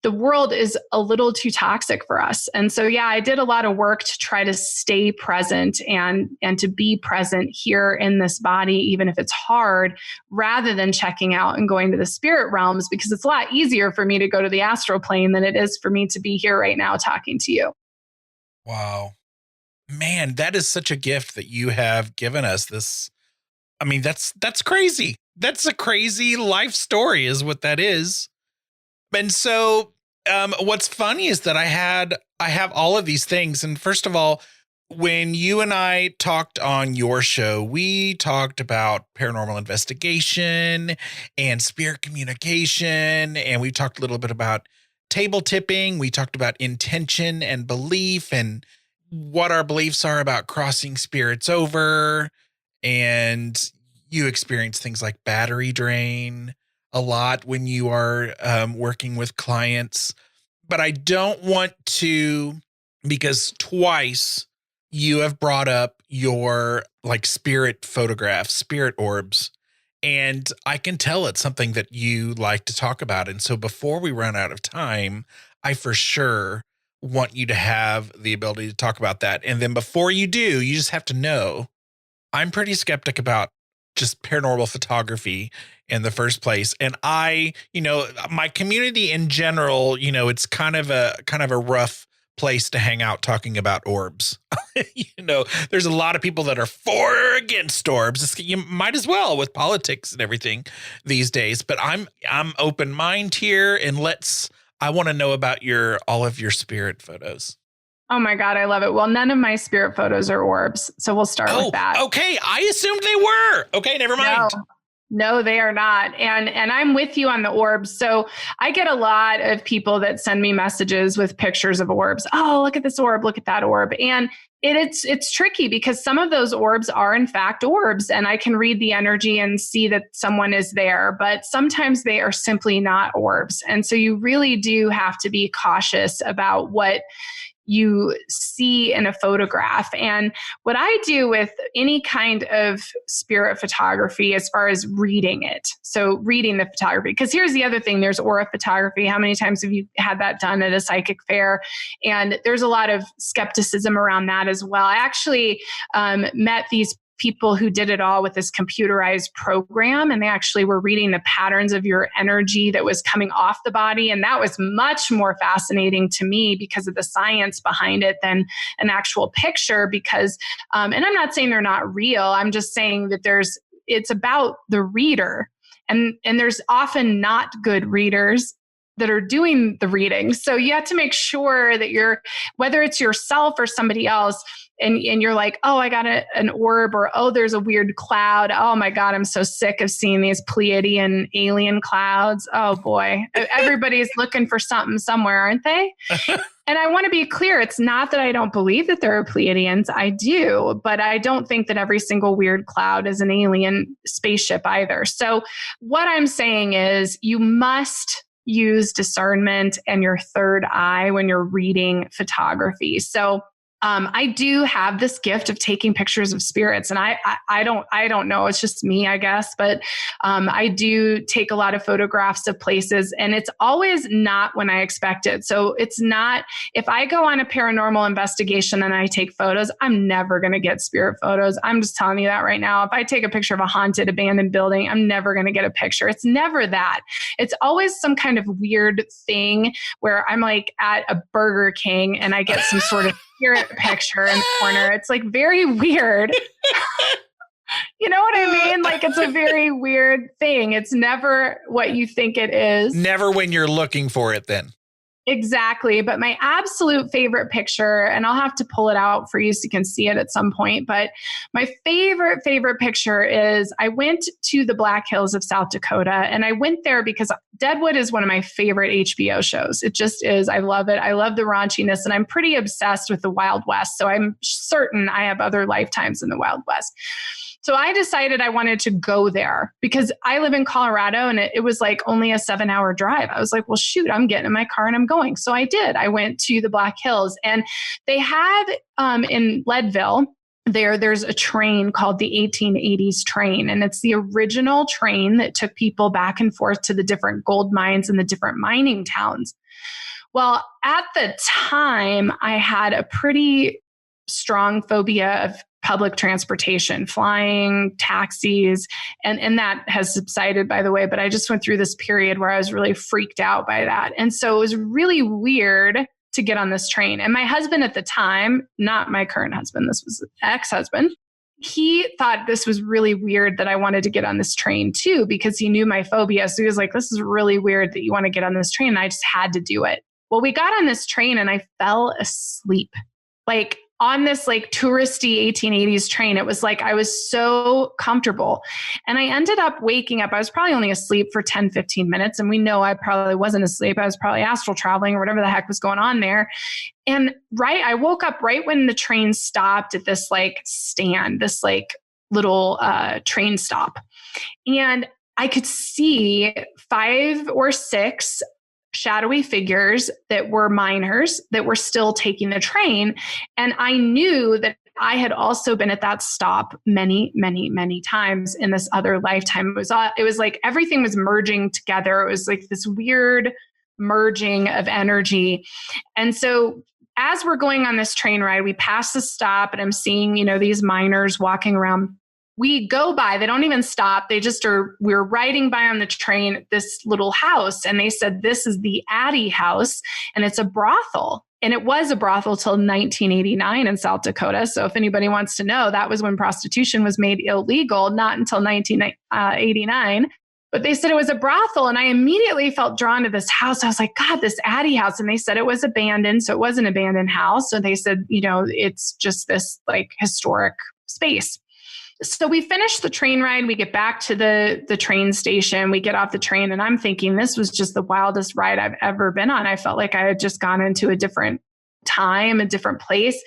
the world is a little too toxic for us. And so, I did a lot of work to try to stay present and to be present here in this body, even if it's hard, rather than checking out and going to the spirit realms, because it's a lot easier for me to go to the astral plane than it is for me to be here right now talking to you. Wow. Man, that is such a gift that you have given us. This, I mean, that's crazy. That's a crazy life story is what that is. And so what's funny is that I have all of these things. And first of all, when you and I talked on your show, we talked about paranormal investigation and spirit communication. And we talked a little bit about table tipping. We talked about intention and belief and what our beliefs are about crossing spirits over. And you experience things like battery drain a lot when you are working with clients. But I don't want to, because twice you have brought up your like spirit photographs, spirit orbs, and I can tell it's something that you like to talk about. And so before we run out of time, I for sure want you to have the ability to talk about that. And then before you do, you just have to know, I'm pretty skeptic about just paranormal photography in the first place. And my community in general, it's kind of a rough place to hang out talking about orbs. There's a lot of people that are for or against orbs. You might as well with politics and everything these days, but I'm open mind here, and I want to know about all of your spirit photos. Oh my God, I love it. Well, none of my spirit photos are orbs, so we'll start with that. Okay, I assumed they were. Okay, never mind. No, they are not. And I'm with you on the orbs. So I get a lot of people that send me messages with pictures of orbs. Oh, look at this orb, look at that orb. And it's tricky because some of those orbs are in fact orbs, and I can read the energy and see that someone is there, but sometimes they are simply not orbs. And so you really do have to be cautious about what you see in a photograph. And what I do with any kind of spirit photography as far as reading it, so reading the photography, because here's the other thing, there's aura photography. How many times have you had that done at a psychic fair? And there's a lot of skepticism around that as well. I actually met these people who did it all with this computerized program, and they actually were reading the patterns of your energy that was coming off the body. And that was much more fascinating to me because of the science behind it than an actual picture, because, and I'm not saying they're not real. I'm just saying that it's about the reader, and there's often not good readers that are doing the reading. So you have to make sure that whether it's yourself or somebody else, and you're like, oh, I got an orb, or, oh, there's a weird cloud. Oh my God, I'm so sick of seeing these Pleiadian alien clouds. Oh boy, everybody's looking for something somewhere, aren't they? And I want to be clear, it's not that I don't believe that there are Pleiadians. I do, but I don't think that every single weird cloud is an alien spaceship either. So what I'm saying is you must use discernment and your third eye when you're reading photography. So I do have this gift of taking pictures of spirits, and I don't know. It's just me, I guess. But I do take a lot of photographs of places, and it's always not when I expect it. So it's not, if I go on a paranormal investigation and I take photos, I'm never going to get spirit photos. I'm just telling you that right now. If I take a picture of a haunted, abandoned building, I'm never going to get a picture. It's never that. It's always some kind of weird thing where I'm like at a Burger King and I get some sort of spirit picture in the corner. It's like very weird. You know what I mean? Like it's a very weird thing. It's never what you think it is. Never when you're looking for it then. Exactly. But my absolute favorite picture, and I'll have to pull it out for you so you can see it at some point. But my favorite picture is I went to the Black Hills of South Dakota, and I went there because Deadwood is one of my favorite HBO shows. It just is. I love it. I love the raunchiness, and I'm pretty obsessed with the Wild West. So I'm certain I have other lifetimes in the Wild West. So I decided I wanted to go there because I live in Colorado, and it was like only a 7-hour drive. I was like, well, shoot, I'm getting in my car and I'm going. So I did. I went to the Black Hills, and they had in Leadville, there's a train called the 1880s train. And it's the original train that took people back and forth to the different gold mines and the different mining towns. Well, at the time, I had a pretty strong phobia of public transportation, flying, taxis, and that has subsided, by the way, but I just went through this period where I was really freaked out by that. And so it was really weird to get on this train. And my husband at the time, not my current husband, this was ex-husband, he thought this was really weird that I wanted to get on this train too, because he knew my phobia. So he was like, this is really weird that you want to get on this train. And I just had to do it. Well, we got on this train and I fell asleep. Like on this like touristy 1880s train, it was like I was so comfortable. And I ended up waking up. I was probably only asleep for 10, 15 minutes. And we know I probably wasn't asleep. I was probably astral traveling or whatever the heck was going on there. And I woke up right when the train stopped at this like stand, this like little train stop. And I could see 5 or 6 shadowy figures that were miners that were still taking the train. And I knew that I had also been at that stop many, many, many times in this other lifetime. It was like everything was merging together. It was like this weird merging of energy. And so as we're going on this train ride, we pass the stop and I'm seeing, these miners walking around. We go by, they don't even stop. We're riding by on the train, this little house. And they said, this is the Addie house and it's a brothel. And it was a brothel till 1989 in South Dakota. So if anybody wants to know, that was when prostitution was made illegal, not until 1989. But they said it was a brothel. And I immediately felt drawn to this house. I was like, God, this Addie house. And they said it was abandoned. So it was an abandoned house. So they said, it's just this like historic space. So we finish the train ride. We get back to the train station. We get off the train and I'm thinking this was just the wildest ride I've ever been on. I felt like I had just gone into a different time, a different place.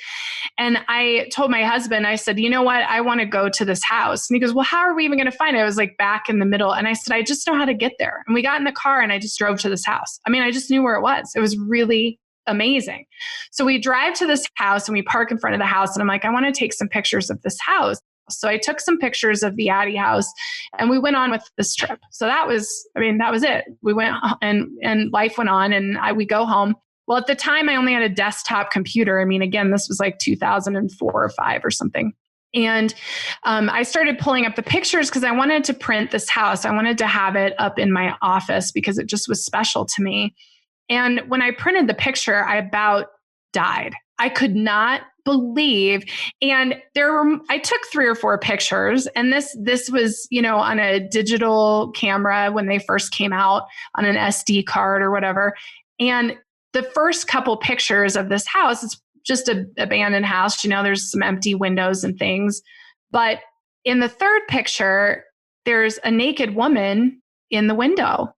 And I told my husband, I said, you know what? I want to go to this house. And he goes, well, how are we even going to find it? I was like back in the middle. And I said, I just know how to get there. And we got in the car and I just drove to this house. I mean, I just knew where it was. It was really amazing. So we drive to this house and we park in front of the house. And I'm like, I want to take some pictures of this house. So I took some pictures of the Addie house and we went on with this trip. So that was it. We went and life went on and we go home. Well, at the time I only had a desktop computer. I mean, again, this was like 2004 or 5 or something. And I started pulling up the pictures because I wanted to print this house. I wanted to have it up in my office because it just was special to me. And when I printed the picture, I about died. I could not believe. And I took 3 or 4 pictures and this was, on a digital camera when they first came out on an SD card or whatever. And the first couple pictures of this house, it's just an abandoned house. There's some empty windows and things. But in the third picture, there's a naked woman in the window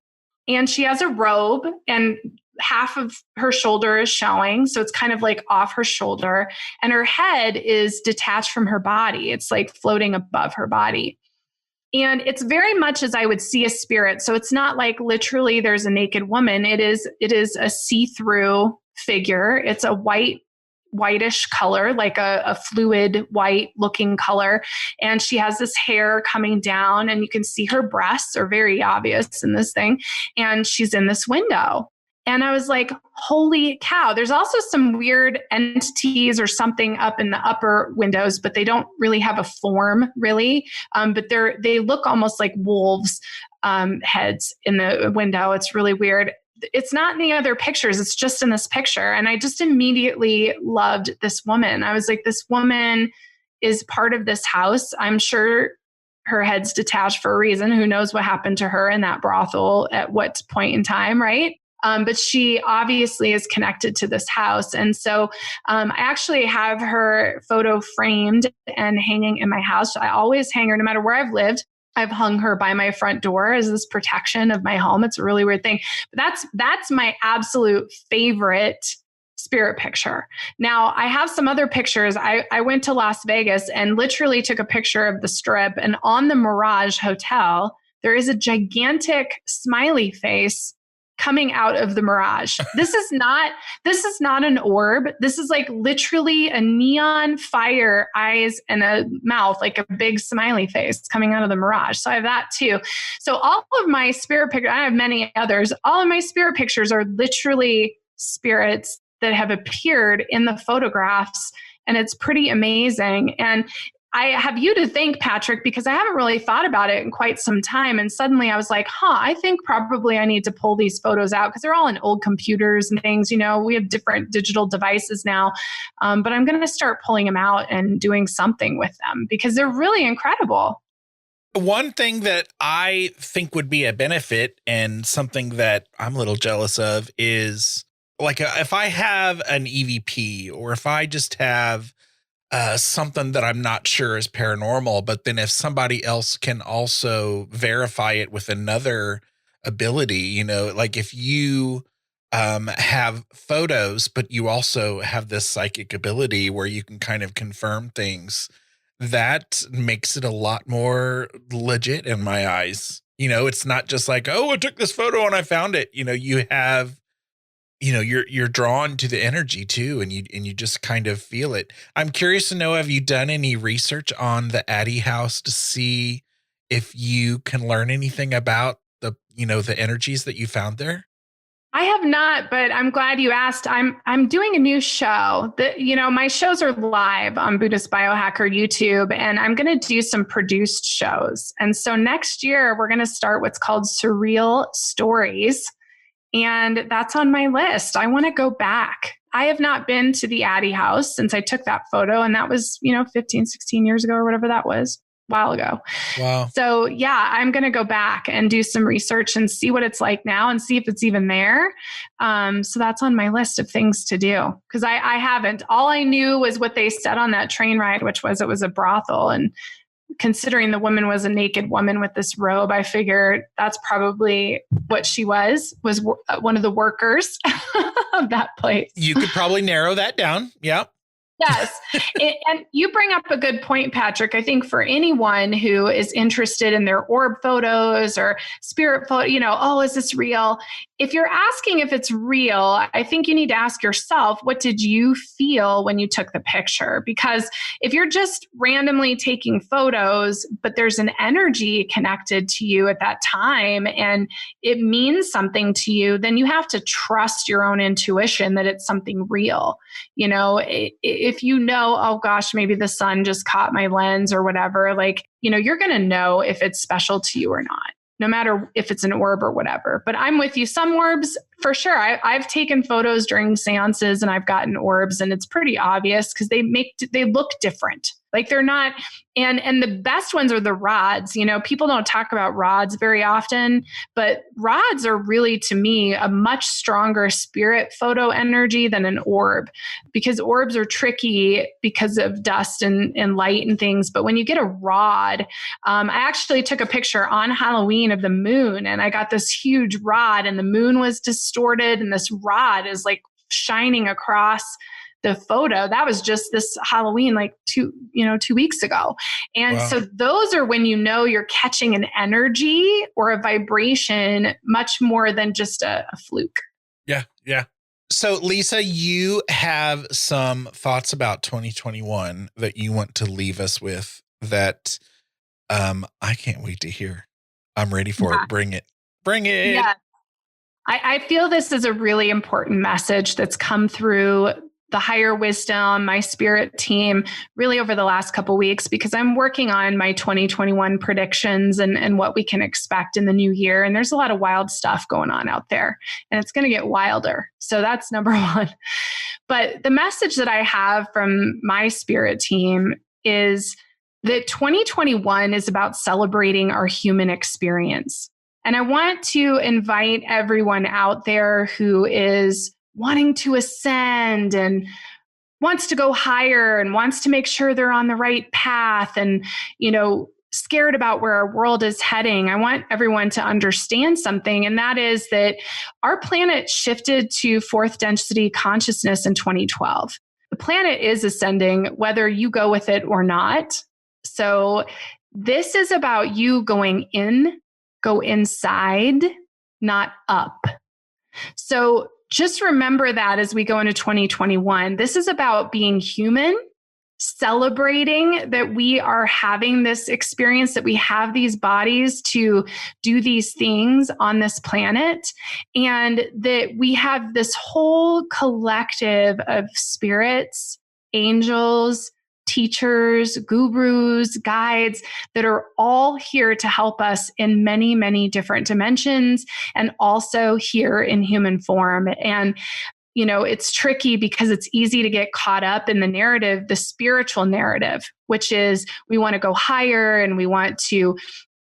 and she has a robe and half of her shoulder is showing. So it's kind of like off her shoulder and her head is detached from her body. It's like floating above her body. And it's very much as I would see a spirit. So it's not like literally there's a naked woman. It is a see-through figure. It's a whitish color, like a fluid white looking color. And she has this hair coming down and you can see her breasts are very obvious in this thing. And she's in this window. And I was like, holy cow. There's also some weird entities or something up in the upper windows, but they don't really have a form really. But they look almost like wolves' heads in the window. It's really weird. It's not in the other pictures. It's just in this picture. And I just immediately loved this woman. I was like, this woman is part of this house. I'm sure her head's detached for a reason. Who knows what happened to her in that brothel at what point in time, right? But she obviously is connected to this house. And so I actually have her photo framed and hanging in my house. I always hang her no matter where I've lived. I've hung her by my front door as this protection of my home. It's a really weird thing. But that's my absolute favorite spirit picture. Now, I have some other pictures. I went to Las Vegas and literally took a picture of the Strip. And on the Mirage Hotel, there is a gigantic smiley face coming out of the Mirage. This is not an orb. This is like literally a neon fire eyes and a mouth, like a big smiley face coming out of the Mirage. So I have that too. So all of my spirit pictures, I have many others. All of my spirit pictures are literally spirits that have appeared in the photographs. And it's pretty amazing. And I have you to thank, Patrick, because I haven't really thought about it in quite some time. And suddenly I was like, I think probably I need to pull these photos out because they're all in old computers and things. We have different digital devices now. But I'm going to start pulling them out and doing something with them because they're really incredible. One thing that I think would be a benefit and something that I'm a little jealous of is like if I have an EVP or if I just have something that I'm not sure is paranormal, but then if somebody else can also verify it with another ability, like if you have photos, but you also have this psychic ability where you can kind of confirm things, that makes it a lot more legit in my eyes. It's not just like, I took this photo and I found it. You have you're drawn to the energy too, and you just kind of feel it. I'm curious to know, have you done any research on the Addie house to see if you can learn anything about the energies that you found there? I have not, but I'm glad you asked. I'm doing a new show that, my shows are live on Buddhist Biohacker YouTube, and I'm going to do some produced shows. And so next year we're going to start what's called Surreal Stories. And that's on my list. I want to go back. I have not been to the Addie house since I took that photo. And that was, 15, 16 years ago or whatever that was, a while ago. Wow. So yeah, I'm going to go back and do some research and see what it's like now and see if it's even there. So that's on my list of things to do because I haven't. All I knew was what they said on that train ride, which was it was a brothel. And considering the woman was a naked woman with this robe, I figured that's probably what she was one of the workers of that place. You could probably narrow that down. Yeah. Yes. And you bring up a good point, Patrick. I think for anyone who is interested in their orb photos or spirit photo, oh, is this real? If you're asking if it's real, I think you need to ask yourself, what did you feel when you took the picture? Because if you're just randomly taking photos, but there's an energy connected to you at that time and it means something to you, then you have to trust your own intuition that it's something real. If oh gosh, maybe the sun just caught my lens or whatever, you're going to know if it's special to you or not, no matter if it's an orb or whatever. But I'm with you. Some orbs, for sure. I've taken photos during seances and I've gotten orbs and it's pretty obvious because they look different. They're not, and the best ones are the rods. People don't talk about rods very often, but rods are really, to me, a much stronger spirit photo energy than an orb because orbs are tricky because of dust and light and things. But when you get a rod, I actually took a picture on Halloween of the moon and I got this huge rod and the moon was distorted and this rod is shining across the photo. That was just this Halloween, 2 weeks ago. And wow. So those are when you're catching an energy or a vibration much more than just a fluke. Yeah. Yeah. So Lisa, you have some thoughts about 2021 that you want to leave us with that I can't wait to hear. I'm ready for it. Bring it. Bring it. Yeah. I feel this is a really important message that's come through the higher wisdom, my spirit team, really over the last couple of weeks, because I'm working on my 2021 predictions and what we can expect in the new year. And there's a lot of wild stuff going on out there and it's going to get wilder. So that's number one. But the message that I have from my spirit team is that 2021 is about celebrating our human experience. And I want to invite everyone out there who is wanting to ascend and wants to go higher and wants to make sure they're on the right path and, scared about where our world is heading. I want everyone to understand something, and that is that our planet shifted to fourth density consciousness in 2012. The planet is ascending, whether you go with it or not. So this is about you go inside, not up. So just remember that as we go into 2021, this is about being human, celebrating that we are having this experience, that we have these bodies to do these things on this planet, and that we have this whole collective of spirits, angels, teachers, gurus, guides that are all here to help us in many, many different dimensions and also here in human form. And, it's tricky because it's easy to get caught up in the narrative, the spiritual narrative, which is we want to go higher and we want to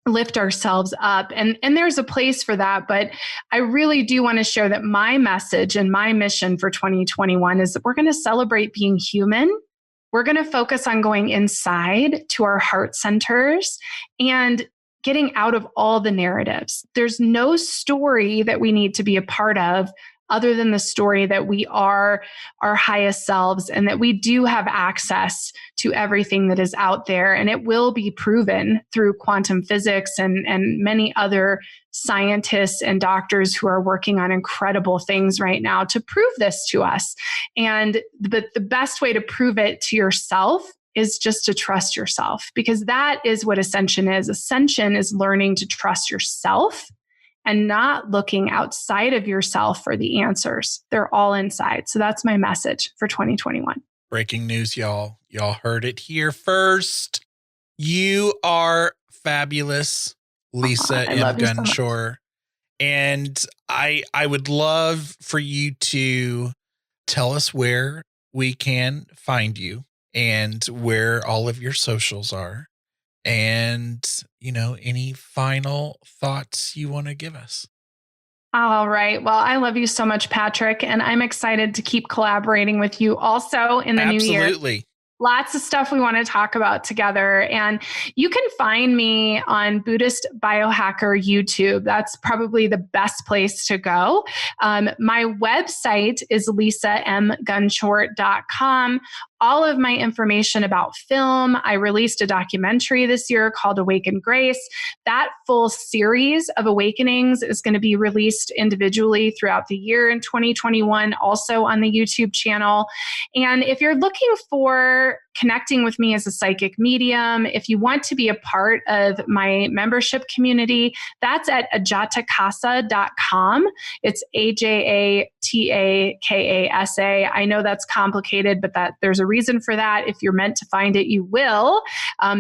lift ourselves up. And there's a place for that. But I really do want to share that my message and my mission for 2021 is that we're going to celebrate being human. We're going to focus on going inside to our heart centers and getting out of all the narratives. There's no story that we need to be a part of other than the story that we are our highest selves and that we do have access to everything that is out there. And it will be proven through quantum physics and many other scientists and doctors who are working on incredible things right now to prove this to us. But the best way to prove it to yourself is just to trust yourself, because that is what ascension is. Ascension is learning to trust yourself and not looking outside of yourself for the answers. They're all inside. So that's my message for 2021. Breaking news, y'all. Y'all heard it here first. You are fabulous, Lisa M. Gunshore. And I would love for you to tell us where we can find you and where all of your socials are. And, any final thoughts you want to give us? All right. Well, I love you so much, Patrick, and I'm excited to keep collaborating with you also in the new year. Absolutely. Lots of stuff we want to talk about together. And you can find me on Buddhist Biohacker YouTube. That's probably the best place to go. My website is lisamgunshore.com. All of my information about film. I released a documentary this year called Awaken Grace. That full series of awakenings is going to be released individually throughout the year in 2021, also on the YouTube channel. And if you're looking for connecting with me as a psychic medium, if you want to be a part of my membership community, that's at ajatakasa.com. It's AJATAKASA. I know that's complicated, but there's a reason for that. If you're meant to find it, you will.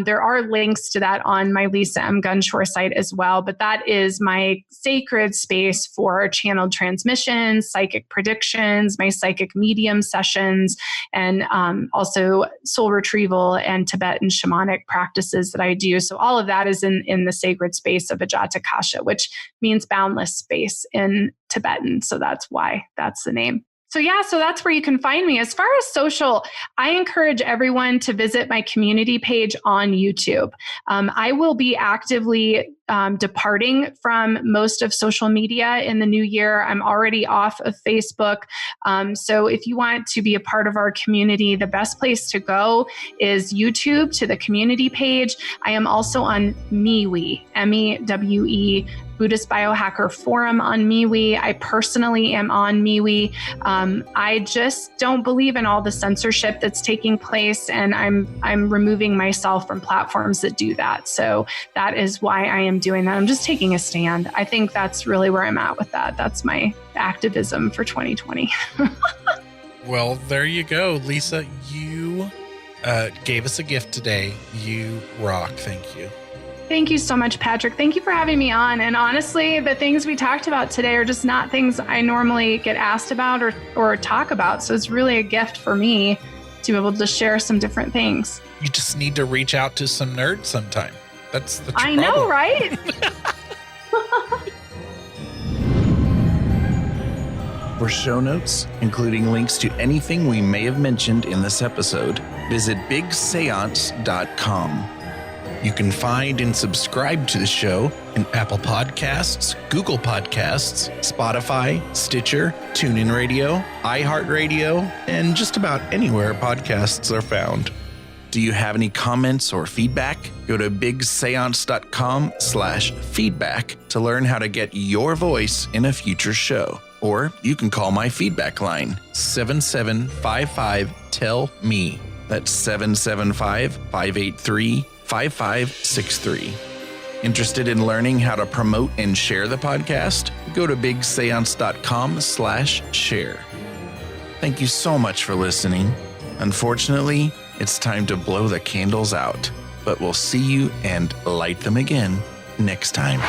There are links to that on my Lisa M. Gunshore site as well, but that is my sacred space for channeled transmissions, psychic predictions, my psychic medium sessions, and also soul retrieval and Tibetan shamanic practices that I do. So all of that is in the sacred space of Ajatakasha, which means boundless space in Tibetan. So that's why that's the name. So that's where you can find me. As far as social, I encourage everyone to visit my community page on YouTube. I will be actively departing from most of social media in the new year. I'm already off of Facebook. So if you want to be a part of our community, the best place to go is YouTube to the community page. I am also on MeWe, MEWE, Buddhist Biohacker Forum on MeWe. I personally am on MeWe. I just don't believe in all the censorship that's taking place, and I'm removing myself from platforms that do that. So that is why I am doing that. I'm just taking a stand. I think that's really where I'm at with that. That's my activism for 2020. Well, there you go, Lisa. You gave us a gift today. You rock. Thank you. Thank you so much, Patrick. Thank you for having me on. And honestly, the things we talked about today are just not things I normally get asked about or talk about. So it's really a gift for me to be able to share some different things. You just need to reach out to some nerds sometime. That's the I know, right? For show notes, including links to anything we may have mentioned in this episode, visit bigseance.com. You can find and subscribe to the show in Apple Podcasts, Google Podcasts, Spotify, Stitcher, TuneIn Radio, iHeartRadio, and just about anywhere podcasts are found. Do you have any comments or feedback? Go to bigseance.com/feedback to learn how to get your voice in a future show. Or you can call my feedback line, 7755-TELL-ME. That's 775-583-5563. Interested in learning how to promote and share the podcast? Go to bigseance.com/share. Thank you so much for listening. Unfortunately, it's time to blow the candles out, but we'll see you and light them again next time.